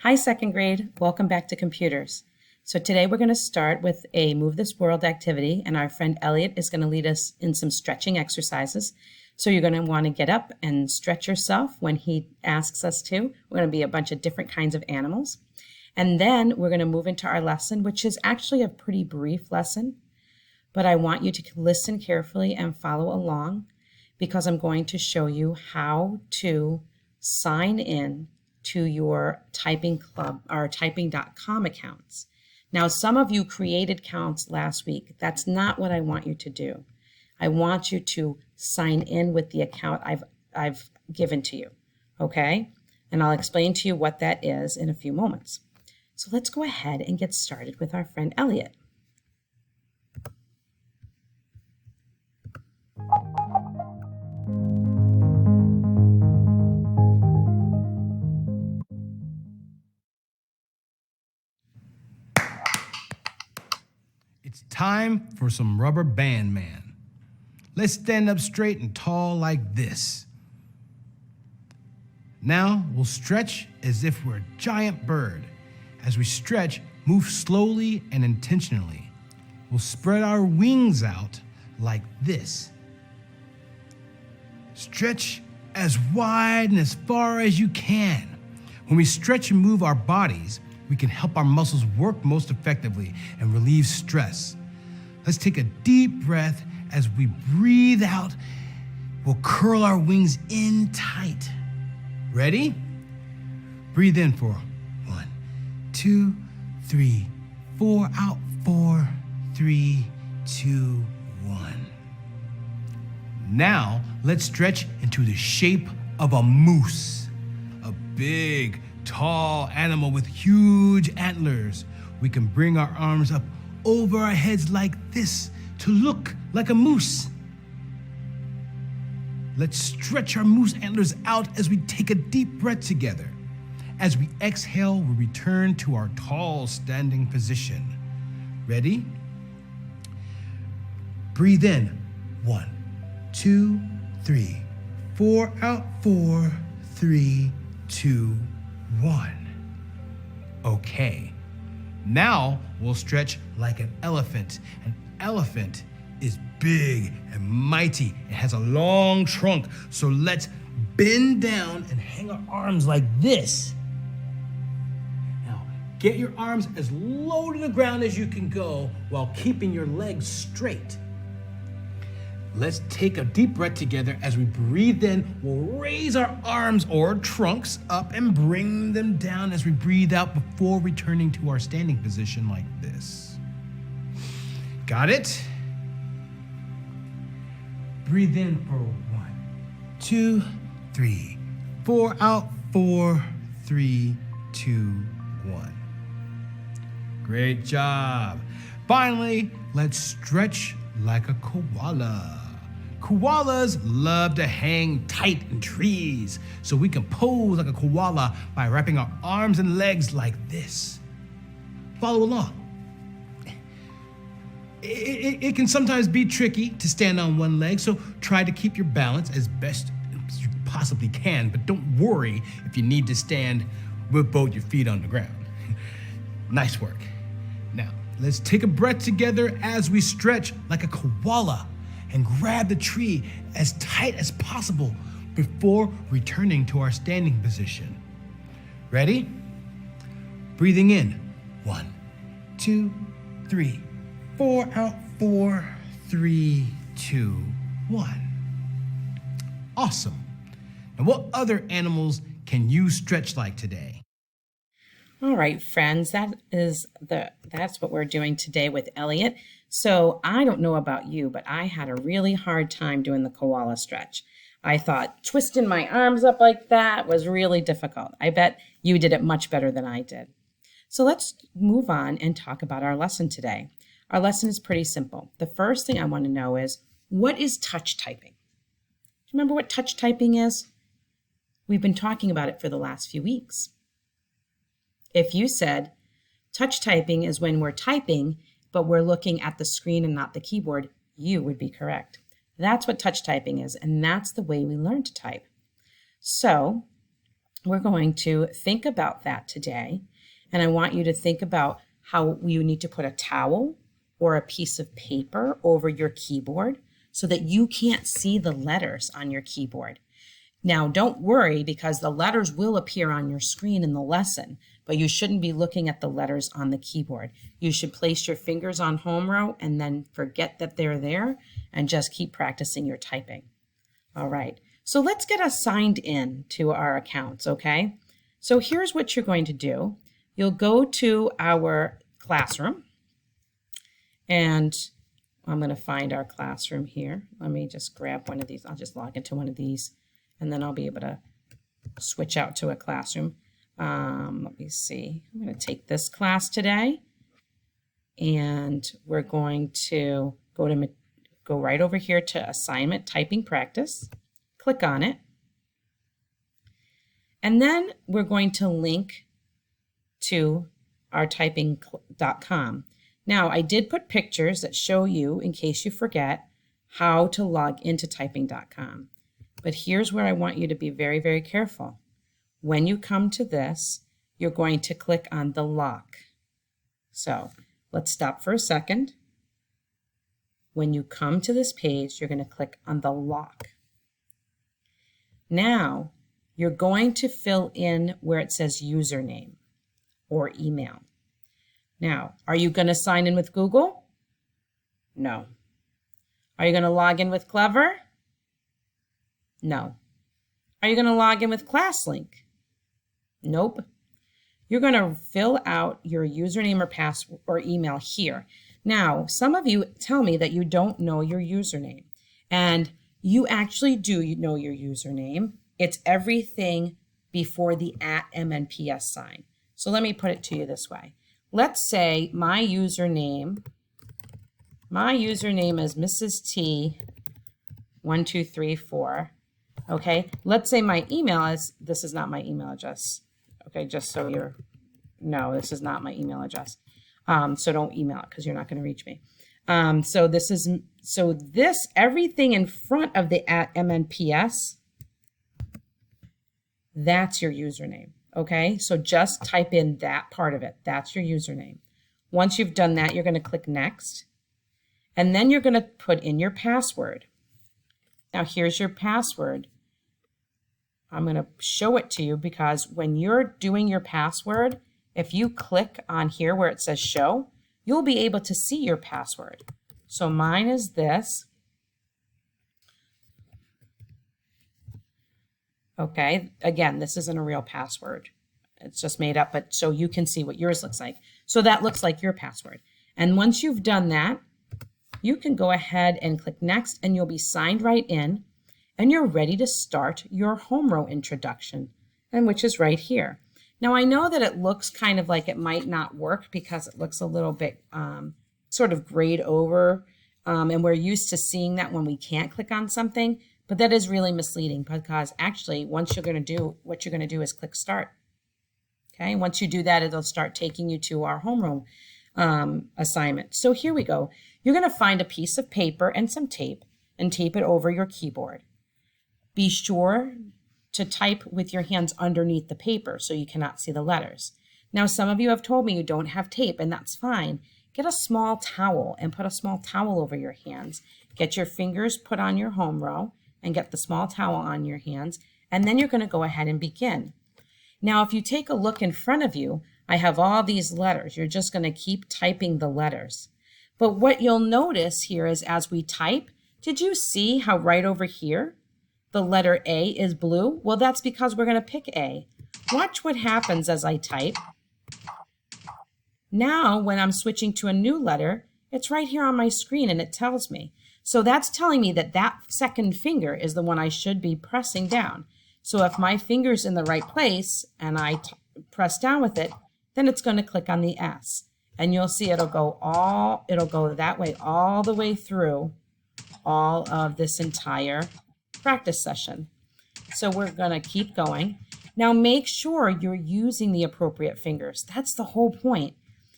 Hi, second grade. Welcome back to computers. So today we're going to start with a Move This World activity, and our friend Elliot is going to lead us in some stretching exercises. So you're going to want to get up and stretch yourself when he asks us to. We're going to be a bunch of different kinds of animals. And then we're going to move into our lesson, which is actually a pretty brief lesson. But I want you to listen carefully and follow along because I'm going to show you how to sign in to your Typing Club or typing.com accounts. Now, some of you created accounts last week. That's not what I want you to do. I want you to sign in with the account I've given to you, okay? And I'll explain to you what that is in a few moments. So let's go ahead and get started with our friend Elliot. It's time for some rubber band man. Let's stand up straight and tall like this. Now we'll stretch as if we're a giant bird. As we stretch, move slowly and intentionally. We'll spread our wings out like this. Stretch as wide and as far as you can. When we stretch and move our bodies, we can help our muscles work most effectively and relieve stress. Let's take a deep breath. As we breathe out, we'll curl our wings in tight. Ready? Breathe in for 1, 2, 3, 4. Out 4, 3, 2, 1. Now let's stretch into the shape of a moose, a big, tall animal with huge antlers. We can bring our arms up over our heads like this to look like a moose. Let's stretch our moose antlers out as we take a deep breath together. As we exhale, we return to our tall standing position. Ready? Breathe in. 1, 2, 3, 4. Out 4, 3, 2, 1. Okay. Now we'll stretch like an elephant. An elephant is big and mighty. It has a long trunk. So let's bend down and hang our arms like this. Now, get your arms as low to the ground as you can go while keeping your legs straight. Let's take a deep breath together. As we breathe in, we'll raise our arms or trunks up and bring them down as we breathe out before returning to our standing position like this. Got it? Breathe in for 1, 2, 3, 4. Out 4, 3, 2, 1. Great job. Finally, let's stretch like a koala. Koalas love to hang tight in trees, so we can pose like a koala by wrapping our arms and legs like this. Follow along. It can sometimes be tricky to stand on one leg, so try to keep your balance as best as you possibly can, but don't worry if you need to stand with both your feet on the ground. Nice work. Now, let's take a breath together as we stretch like a koala and grab the tree as tight as possible before returning to our standing position. Ready? Breathing in. 1, 2, 3, 4. Out 4, 3, 2, 1. Awesome. Now, what other animals can you stretch like today? All right, friends, that's what we're doing today with Elliot. So I don't know about you, but I had a really hard time doing the koala stretch. I thought twisting my arms up like that was really difficult. I bet you did it much better than I did. So let's move on and talk about our lesson today. Our lesson is pretty simple. The first thing I want to know is, what is touch typing? Do you remember what touch typing is? We've been talking about it for the last few weeks. If you said touch typing is when we're typing, but we're looking at the screen and not the keyboard, you would be correct. That's what touch typing is, and that's the way we learn to type. So we're going to think about that today. And I want you to think about how you need to put a towel or a piece of paper over your keyboard so that you can't see the letters on your keyboard. Now, don't worry because the letters will appear on your screen in the lesson, but you shouldn't be looking at the letters on the keyboard. You should place your fingers on home row and then forget that they're there and just keep practicing your typing. All right, so let's get us signed in to our accounts, okay? So here's what you're going to do. You'll go to our classroom, and I'm going to find our classroom here. Let me just grab one of these. I'll just log into one of these, and then I'll be able to switch out to a classroom. Let me see. I'm going to take this class today, and we're going to go right over here to Assignment Typing Practice. Click on it. And then we're going to link to our typing.com. Now, I did put pictures that show you, in case you forget, how to log into typing.com. But here's where I want you to be very, very careful. When you come to this, you're going to click on the lock. So let's stop for a second. When you come to this page, you're going to click on the lock. Now, you're going to fill in where it says username or email. Now, are you going to sign in with Google? No. Are you going to log in with Clever? No. Are you going to log in with ClassLink? Nope. You're going to fill out your username or password or email here. Now, some of you tell me that you don't know your username, and you actually do know your username. It's everything before the @MNPS sign. So let me put it to you this way. Let's say my username is Mrs. T 1234. Okay, let's say my email is, this is not my email address. Okay, just so no, this is not my email address. So don't email it because you're not going to reach me. Everything in front of the @MNPS, that's your username. Okay, so just type in that part of it. That's your username. Once you've done that, you're going to click Next. And then you're going to put in your password. Now here's your password. I'm going to show it to you because when you're doing your password, if you click on here where it says Show, you'll be able to see your password. So mine is this. Okay, again, this isn't a real password. It's just made up, but so you can see what yours looks like. So that looks like your password. And once you've done that, you can go ahead and click Next, and you'll be signed right in, and you're ready to start your home row introduction, and which is right here. Now, I know that it looks kind of like it might not work because it looks a little bit sort of grayed over, and we're used to seeing that when we can't click on something. But that is really misleading because actually what you're going to do is click Start. Okay, once you do that, it'll start taking you to our homeroom assignment. So here we go. You're going to find a piece of paper and some tape and tape it over your keyboard. Be sure to type with your hands underneath the paper so you cannot see the letters. Now, some of you have told me you don't have tape, and that's fine. Get a small towel and put a small towel over your hands. Get your fingers put on your home row and get the small towel on your hands, and then you're going to go ahead and begin. Now, if you take a look in front of you, I have all these letters. You're just going to keep typing the letters. But what you'll notice here is as we type, did you see how right over here the letter A is blue? Well, that's because we're going to pick A. Watch what happens as I type. Now, when I'm switching to a new letter, it's right here on my screen and it tells me. So that's telling me that that second finger is the one I should be pressing down. So if my finger's in the right place and I press down with it, then it's going to click on the S. And you'll see it'll go that way all the way through all of this entire practice session. So we're going to keep going. Now make sure you're using the appropriate fingers. That's the whole point.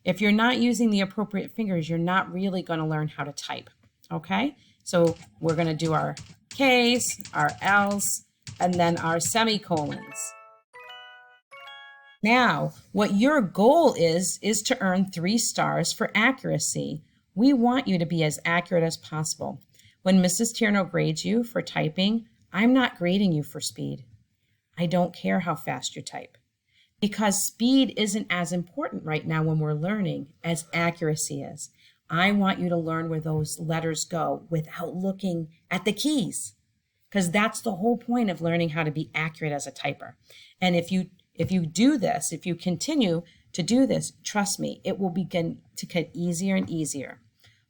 If you're not using the appropriate fingers, you're not really going to learn how to type. Okay, so we're going to do our K's, our L's, and then our semicolons. Now, what your goal is to earn 3 stars for accuracy. We want you to be as accurate as possible. When Mrs. Tierno grades you for typing, I'm not grading you for speed. I don't care how fast you type, because speed isn't as important right now when we're learning as accuracy is. I want you to learn where those letters go without looking at the keys, because that's the whole point of learning how to be accurate as a typer. And if you do this, if you continue to do this, trust me, it will begin to get easier and easier.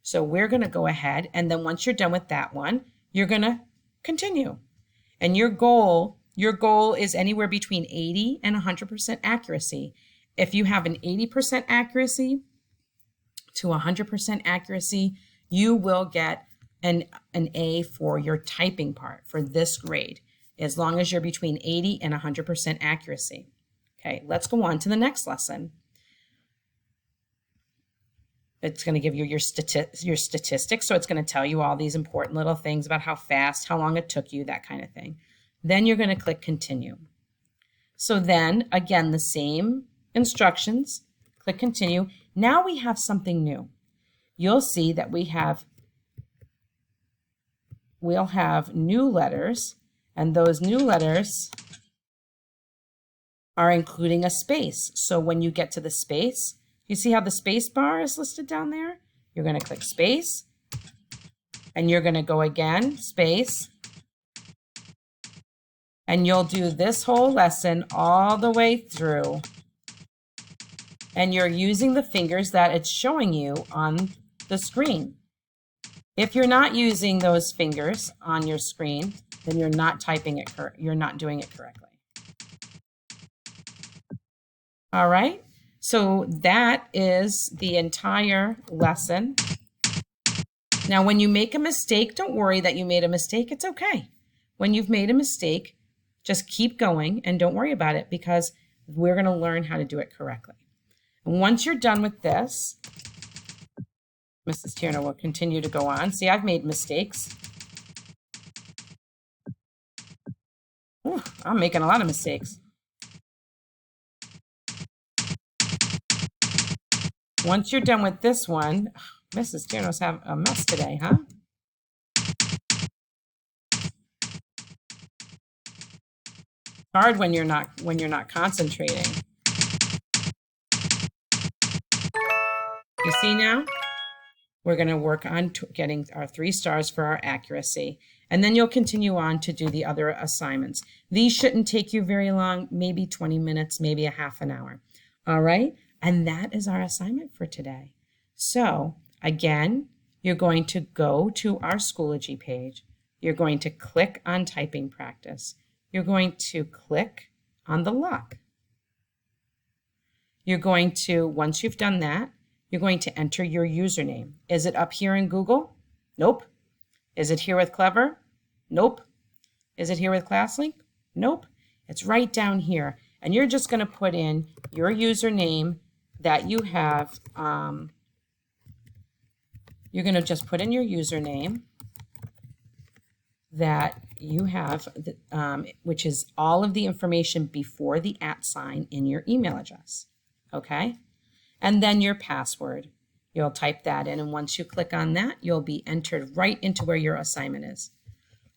So we're going to go ahead, and then once you're done with that one, you're going to continue. And your goal is anywhere between 80 and 100% accuracy. If you have an 80% accuracy to 100% accuracy, you will get an A for your typing part for this grade, as long as you're between 80 and 100% accuracy. Okay, let's go on to the next lesson. It's going to give you your statistics, so it's going to tell you all these important little things about how fast, how long it took you, that kind of thing. Then you're going to click continue. So then, again, the same instructions, click continue. Now we have something new. You'll see that we'll have new letters, and those new letters are including a space. So when you get to the space, you see how the space bar is listed down there? You're going to click space, and you're going to go again, space, and you'll do this whole lesson all the way through. And you're using the fingers that it's showing you on the screen. If you're not using those fingers on your screen, then you're not typing it you're not doing it correctly. All right, so that is the entire lesson. Now, when you make a mistake, don't worry that you made a mistake. It's okay. When you've made a mistake, just keep going and don't worry about it, because we're going to learn how to do it correctly. And once you're done with this, Mrs. Tierno will continue to go on. See, I've made mistakes. Ooh, I'm making a lot of mistakes. Once you're done with this one, Mrs. Tierno's have a mess today, huh? Hard when you're not concentrating. You see now? We're going to work on getting our 3 stars for our accuracy. And then you'll continue on to do the other assignments. These shouldn't take you very long, maybe 20 minutes, maybe a half an hour. All right? And that is our assignment for today. So again, you're going to go to our Schoology page. You're going to click on typing practice. You're going to click on the lock. You're going to, once you've done that, you're going to enter your username. Is it up here in Google? Nope. Is it here with Clever? Nope. Is it here with ClassLink? Nope. It's right down here. And you're just going to put in your username that you have. You're going to just put in your username that you have, which is all of the information before the @ sign in your email address. Okay? And then your password. You'll type that in, and once you click on that, you'll be entered right into where your assignment is.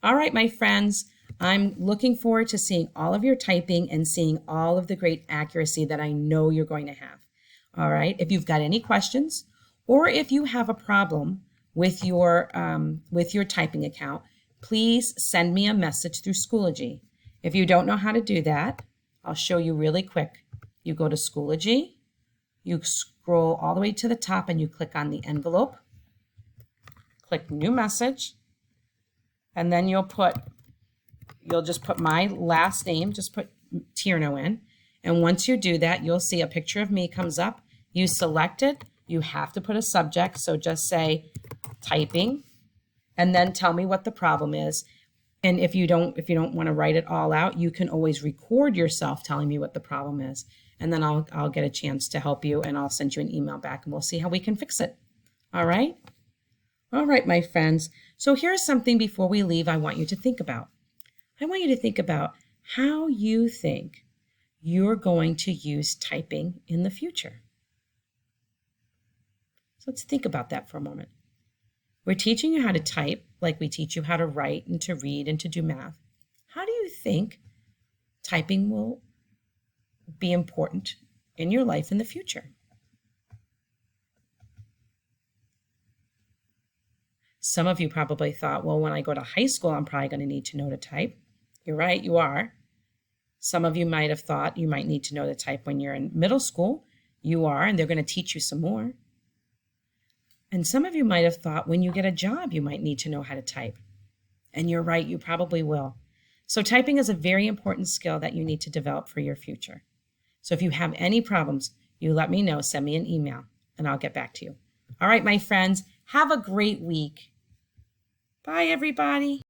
All right, my friends, I'm looking forward to seeing all of your typing and seeing all of the great accuracy that I know you're going to have. All right, if you've got any questions, or if you have a problem with your typing account, please send me a message through Schoology. If you don't know how to do that, I'll show you really quick. You go to Schoology, you scroll all the way to the top, and you click on the envelope, click new message, and then you'll just put my last name, just put Tierno in. And once you do that, you'll see a picture of me comes up. You select it. You have to put a subject, so just say typing, and then tell me what the problem is. And if you don't want to write it all out, you can always record yourself telling me what the problem is. And then I'll get a chance to help you, and I'll send you an email back, and we'll see how we can fix it. All right? All right, my friends. So here's something before we leave I want you to think about. I want you to think about how you think you're going to use typing in the future. So let's think about that for a moment. We're teaching you how to type like we teach you how to write and to read and to do math. How do you think typing will be important in your life in the future? Some of you probably thought, well, when I go to high school, I'm probably going to need to know to type. You're right, you are. Some of you might have thought you might need to know to type when you're in middle school. You are, and they're going to teach you some more. And some of you might have thought when you get a job, you might need to know how to type. And you're right, you probably will. So typing is a very important skill that you need to develop for your future. So if you have any problems, you let me know, send me an email, and I'll get back to you. All right, my friends, have a great week. Bye, everybody.